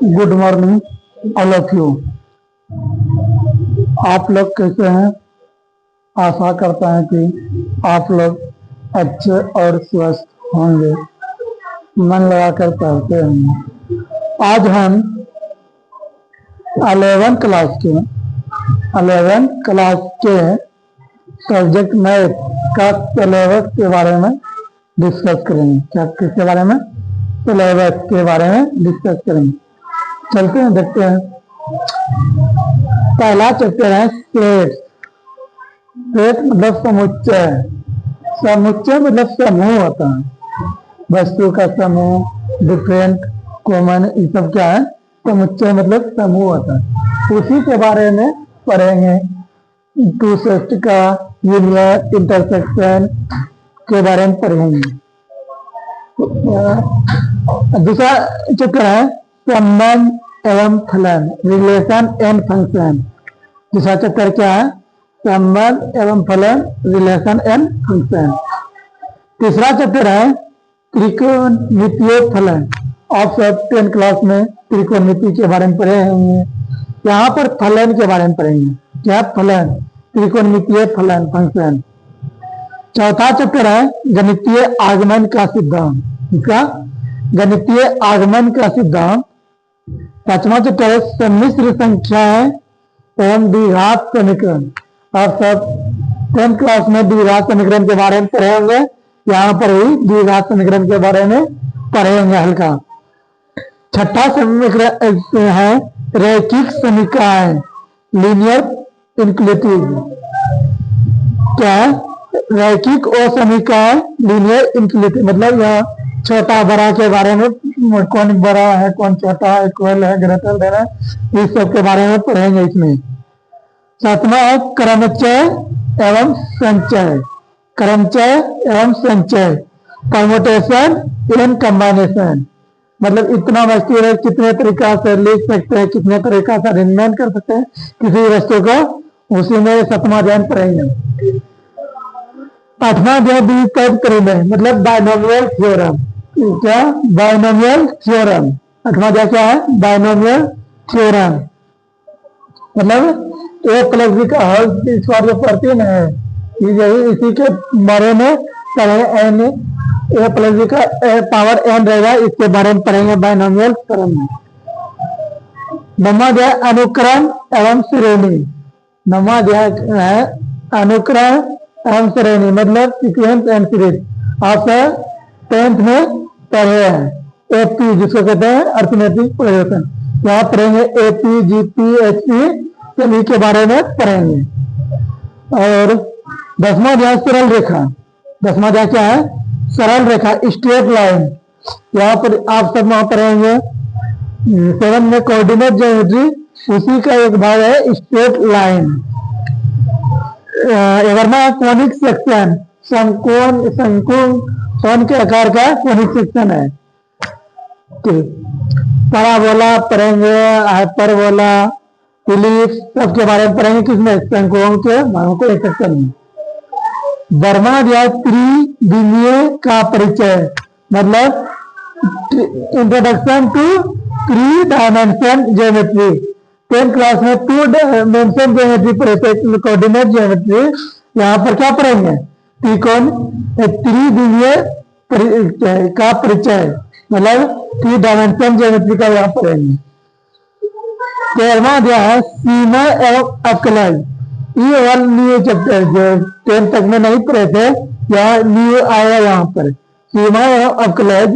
Good morning all of you. आप लोग कैसे हैं? आशा करता है कि आप लोग अच्छे और स्वस्थ होंगे, मन लगाकर पढ़ते होंगे। आज हम 11 क्लास के सब्जेक्ट मैथ का सिलेबस के बारे में डिस्कस करेंगे। क्या किसके बारे में? सिलेबस के बारे में डिस्कस करेंगे। चलते हैं, देखते हैं। पहला चैप्टर है सेट। सेट मतलब समुच्चय। समुच्चय मतलब समूह होता है, वस्तु का समूह, डिफरेंट, कॉमन, ये सब क्या है? समुच्चय मतलब समूह होता है। उसी के बारे में पढ़ेंगे। टू सेट का यूनियन, इंटरसेक्शन के बारे में पढ़ेंगे। दूसरा चैप्टर है संबंध एवं फलन, रिलेशन एंड फंक्शन। दूसरा चैप्टर क्या है? संबंध एवं फलन, रिलेशन एंड फंक्शन। तीसरा चैप्टर है त्रिकोणमितीय फलन। आप सब 10 क्लास में त्रिकोणमिति के बारे में पढ़े होंगे। यहाँ पर फलन के बारे में पढ़ेंगे। क्या? फलन, त्रिकोणमितीय फलन, फंक्शन। चौथा चैप्टर है गणितीय आगमन का सिद्धांत। इसका गणितीय आगमन का सिद्धांत। पांचवा चैप्टर है सम्मिश्र संख्याएं एवं द्विघात समीकरण। आप सब 10th क्लास में द्विघात समीकरण के बारे में पढ़े होंगे। यहाँ पर भी द्विघात समीकरण के बारे में पढ़ेंगे हल्का। छठा समीकरण है रैखिक समीकरण, लीनियर इनक्लूसिव। क्या? रैखिक और समीकरण, लीनियर इनक्लूसिव मतलब यह छोटा बड़ा के बारे में, कौन बड़ा है, कौन छोटा है, इक्वल है, ग्रेटर देन है, इस सब के बारे में पढ़ेंगे इसमें। सातवां है क्रमचय एवं संचय। क्रमचय एवं संचय, परमुटेशन एंड कम्बाइनेशन। मतलब इतना वस्तु है, कितने तरीका से लिख सकते हैं, कितने तरीका से अरेंजमेंट कर सकते हैं किसी वस्तु को, उसी में 7वां अध्याय पढ़ेंगे। 8वां अध्याय द्विपद प्रमेय मतलब बाइनोमियल थ्योरम। क्या? Binomial theorem. 8वां अध्याय क्या है? Binomial theorem. मतलब ए प्लस बी का होल इस बार जो पढ़ती है यही, इसी के बारे में पढ़े। एन ए प्लस बी का पावर एन रहेगा, इसके बारे में पढ़ेंगे बाइनोमियल थ्योरम में। 9वां अध्याय अनुक्रम एवं श्रेणी। 9वां अध्याय है अनुक्रम एवं श्रेणी मतलब सीक्वेंस एंड सीरीज। आप 10th में पढ़े हैं। एपी जिसको कहते हैं अर्थमेटिक प्रोजेक्शन, यहाँ पढ़ेंगे। एपी, जीपी, एचपी सभी के बारे में पढ़ेंगे। और 10वां अध्याय सरल रेखा। 10वां अध्याय क्या है? सरल रेखा, स्ट्रेट लाइन। यहाँ पर आप सब वहां पढ़ेंगे। 7 में कोऑर्डिनेट ज्योमेट्री, उसी का एक भाग है स्ट्रेट लाइन। 11वां कॉनिक सेक्शन, शंकुकोण के आकार का कॉनिक सेक्शन है। पैराबोला पढ़ेंगे, हाइपरबोला, इलिप्स सबके बारे में पढ़ेंगे। किसमें? शंकुकोण के भागों को एक सेक्शन में। 12वां अध्याय त्रिविमीय का परिचय मतलब introduction to 3 dimension geometry. 10th class में 2 डायमेंशन ज्योमेट्री पढ़े, कोऑर्डिनेट ज्योमेट्री। यहाँ पर क्या पढ़ेंगे? त्रिकोण त्रिविमीय का परिचय मतलब 3 डायमेंशन ज्योमेट्री का यहाँ पढ़ेंगे। 13वां अध्याय है सीमा एवं अवकलज। ये वाला न्यू चैप्टर जो 10th तक में नहीं पढ़े थे, यहाँ न्यू आया यहाँ पर, सीमा एवं अवकलज।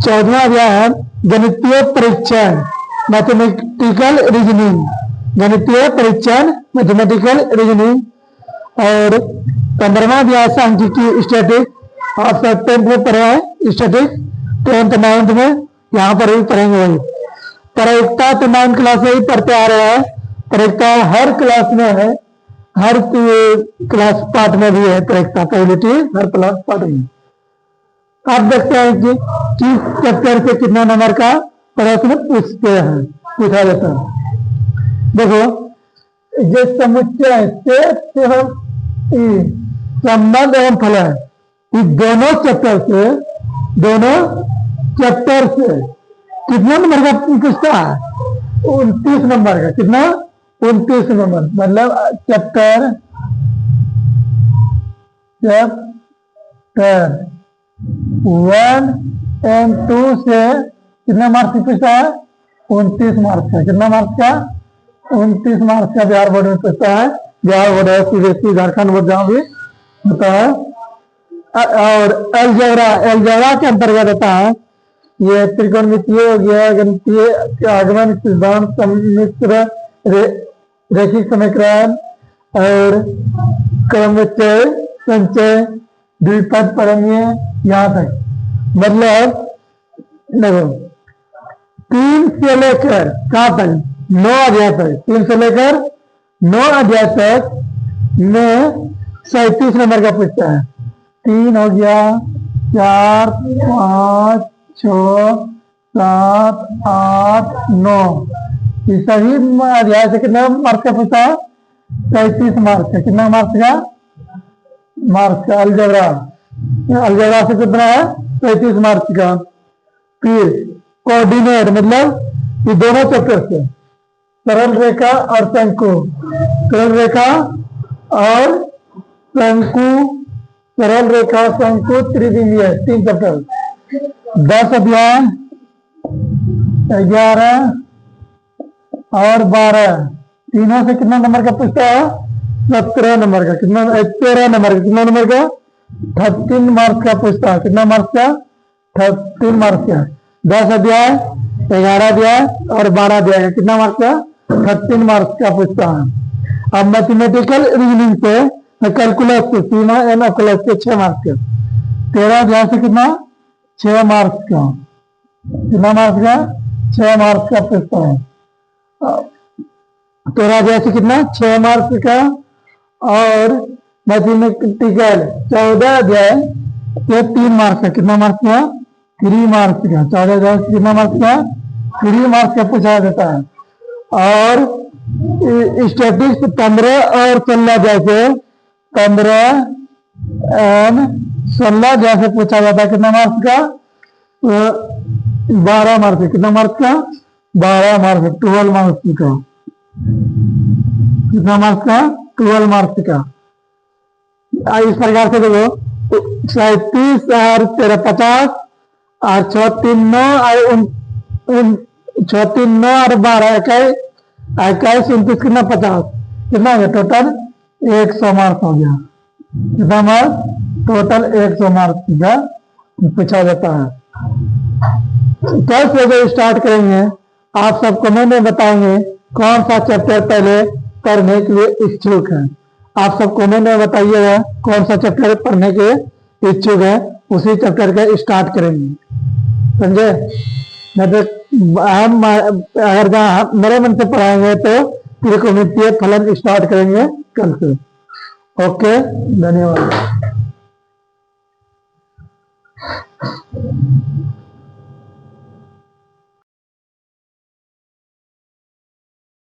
14वां अध्याय है गणितीय परीक्षण, मैथमेटिकल रीजनिंग। गणितीय परीक्षण, मैथमेटिकल रीजनिंग। और 15वां अध्याय सांख्यिकी, स्टैटिक। आप सब 10th में पढ़े हैं स्टैटिक, 10th 9th में यहाँ पर भी पढ़ेंगे। वही प्रायिकता तो 9th क्लास में ही पढ़ते आ रहे हैं। प्रायिकता हर क्लास में है, हर क्लास पार्ट में भी है प्रायिकता, प्रोबेबिलिटी हर क्लास पार्ट में। आप देखते हैं कि किस चैप्टर से कितना नंबर का प्रश्न पूछते हैं, पूछा जाता है। देखो जो समुच्चय से संबंध एवं फलन, इस दोनों चैप्टर से कितना नंबर का पूछता है? 29 नंबर का। कितना? 29 नंबर। मतलब चैप्टर 1 एंड 2 से कितना मार्क्स पूछता है? 29 मार्क्स का। कितना मार्क्स का? 29 मार्क्स का बिहार बोर्ड में पूछता है। बिहार बोर्ड है, सीबीएसई, झारखंड बोर्ड जहाँ भी होता है। और अलजेब्रा के अंतर्गत होता है। ये त्रिकोणमितीय हो गया, गणितीय, आगमन, सिद्धांत, सम्मिश्र रैखिक समीकरण और क्रमचय, संचय, द्विपद, परमीय, यहाँ तक। मतलब देखो 3 से लेकर कहाँ तक? 9 अध्याय तक। 3 से लेकर 9 अध्याय तक में 37 नंबर का पूछता है। 3 हो गया, 4, 5, 6, 7, 8, 9, ये सभी अध्याय से कितना मार्क्स का पूछता है? 37 मार्क्स का। कितना मार्क्स का? मार्क्स का अलजेब्रा से कितना है? 37 मार्क्स का। फिर कोऑर्डिनेट, मतलब ये दोनों चैप्टर से सरल रेखा और शंकु, सरल रेखा और शंकु, सरल रेखा, शंकु, त्रिविमीय, 3 चैप्टर। 10 अध्याय, 11 और 12, तीनों से कितना नंबर का पूछता है? 17 नंबर का। कितना? 13 नंबर का। कितना नंबर का? 13 मार्क्स का पूछता है। कितना मार्क्स का? 13 मार्क्स का। 10 अध्याय, 11 अध्याय और 12 अध्याय का कितना मार्क्स का? 13 मार्क्स का पूछता है। अब मैथमेटिकल रीजनिंग से, कैलकुलस से, सीमा एंड ऑकुलस से 6 मार्क्स का। 13 अध्याय से कितना? 6 मार्क्स का। कितना मार्क्स का? 6 मार्क्स का पूछता है। 13 अध्याय से कितना? 6 मार्क्स का। और मैथमेटिकल 14 अध्याय से 3 मार्क्स का। कितना मार्क्स का? 3 मार्क्स का। 14 अध्याय से कितना मार्क्स का? 3 मार्क्स का पूछा जाता है। और स्टैटिस्टिक्स 15 और 16 अध्याय से 15 एंड 16 अध्याय से पूछा जाता है। कितना मार्क्स का? 12 मार्क्स। कितना मार्क्स का? 12 मार्क्स, 12 मार्क्स का। कितना मार्क्स का? 12 मार्क्स का। इस प्रकार से देखो 37 और 13 50 और 6 3 9 और 6 3 9 और 12 21 29 कितना? 50। कितना हो गया टोटल? 100 मार्क्स हो गया। कितना मार्क्स? टोटल 100 मार्क्स का पूछा जाता है। कल से जो स्टार्ट करेंगे, आप सब कमेंट में बताएंगे कौन सा चैप्टर पहले पढ़ने के लिए इच्छुक है। आप सब कमेंट में बताइएगा कौन सा चैप्टर पढ़ने के इच्छुक है, उसी चैप्टर का स्टार्ट करेंगे। समझे? हम अगर मेरे मन से पढ़ाएंगे तो त्रिकोणमितीय फलन स्टार्ट करेंगे कल से। ओके, धन्यवाद।